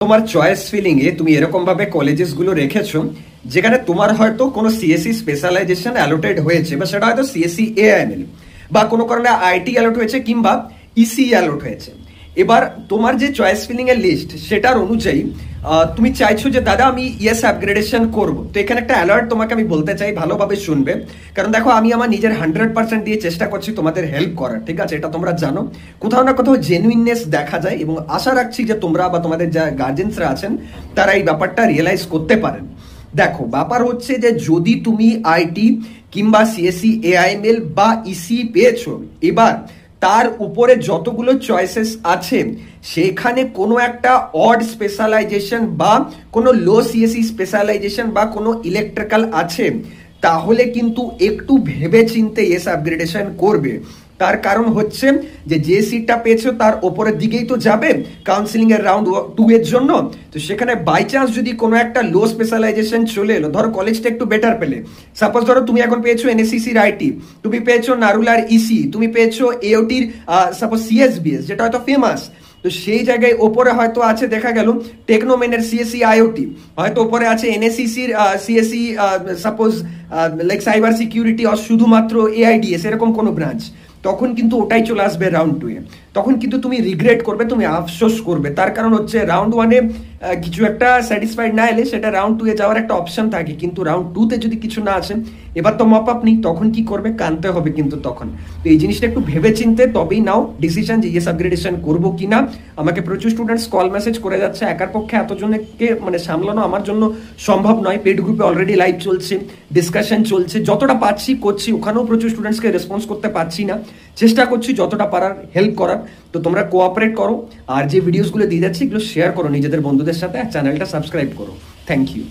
তোমার choice filling এ তুমি এরকম ভাবে কলেজেস গুলো রেখেছো যেখানে তোমার হয়তো কোনো সিএসসি স্পেশালাইজেশন অ্যালোটেড হয়েছে, বা সেটা হয়তো সিএসসি এআইএমএল বা কোনো কারণে আইটি অ্যালোট হয়েছে কিংবা ইসি অ্যালোট হয়েছে। এবার তোমার যে চয়েস ফিলিং এর লিস্ট সেটার অনুযায়ী তুমি চাইছো যে দাদা আমি ইয়েস আপগ্রেডেশন করবো, তো এখানে একটা অ্যালার্ট তোমাকে আমি বলতে চাই, ভালোভাবে শুনবে। কারণ দেখো, আমি আমার নিজের 100% দিয়ে চেষ্টা করছি তোমাদের হেল্প করার, ঠিক আছে? এটা তোমরা জানো, কোথাও না কোথাও জেনুইননেস দেখা যায়, এবং আশা রাখছি যে তোমরা বা তোমাদের যা গার্জেন্সরা আছেন তারা এই ব্যাপারটা রিয়েলাইজ করতে পারেন। দেখো, ব্যাপার হচ্ছে যে যদি তুমি আইটি কিংবা সিএসসি এআইএমএল বা ইসি পেয়েছো, এবার তার উপরে যতগুলো চয়েসেস আছে সেখানে কোনো একটা অড স্পেশালাইজেশন বা কোনো লো সিএসসি স্পেশালাইজেশন বা কোনো ইলেকট্রিক্যাল আছে, তাহলে কিন্তু একটু ভেবে চিন্তে এস আপগ্রেডেশন করবে। তার কারণ হচ্ছে যে সিটটা পেয়েছো তার ওপরের দিকেই তো যাবে কাউন্সিলিং এর রাউন্ড 2 এর জন্য। তো সেখানে বাই চান্স যদি কোনো একটা লো স্পেশালাইজেশন চলে এলো, ধরো কলেজটা একটু বেটার পেলে, সাপোজ ধরো তুমি এখন পেয়েছো এনএসসিসির আইটি, তুমি পেয়েছো নারুলার ইসি, তুমি পেয়েছো এওটির সাপোজ সিএসবিএস যেটা হয়তো ফেমাস, তো সেই জায়গায় ওপরে হয়তো আছে দেখা গেল টেকনোমেনের সিএসসি আইওটি, হয়তো ওপরে আছে এনএসসিসির CSC suppose like cyber security আর শুধুমাত্র এআইডিএস এরকম কোনো ব্রাঞ্চ, তখন কিন্তু ওটাই চলে আসবে রাউন্ড 2 এ। তখন কিন্তু তুমি রিগ্রেট করবে, তুমি আফসোস করবে। তার কারণ হচ্ছে রাউন্ড 1 এ কিছু একটা স্যাটিসফাইড না এলে সেটা রাউন্ড 2 এ যাওয়ার একটা অপশন থাকে, কিন্তু রাউন্ড 2 তে যদি কিছু না আসে, এবার তো মপ আপ নেই, তখন কি করবে? কানতে হবে কিন্তু তখন। তো এই জিনিসটা একটু ভেবে চিনতে তবেই নাও ডিসিশন যে ইয়েস আপগ্রেডেশন করবো কিনা। আমাকে প্রচুর স্টুডেন্টস কল মেসেজ করে যাচ্ছে, একার পক্ষে এতজনকে মানে সামলানো আমার জন্য সম্ভব নয়। পেড গ্রুপে অলরেডি লাইভ চলছে, ডিসকাশন চলছে, যতটা পাচ্ছি করছি, ওখানেও প্রচুর স্টুডেন্টসকে রেসপন্স করতে পারছি না, চেষ্টা করছি যতটা পারার হেল্প করার। তো তোমরা কোঅপারেট করো, আর যে ভিডিওসগুলো দিয়ে যাচ্ছি এগুলো শেয়ার করো নিজেদের বন্ধুদের সাথে, আর চ্যানেলটা সাবস্ক্রাইব করো। Thank you.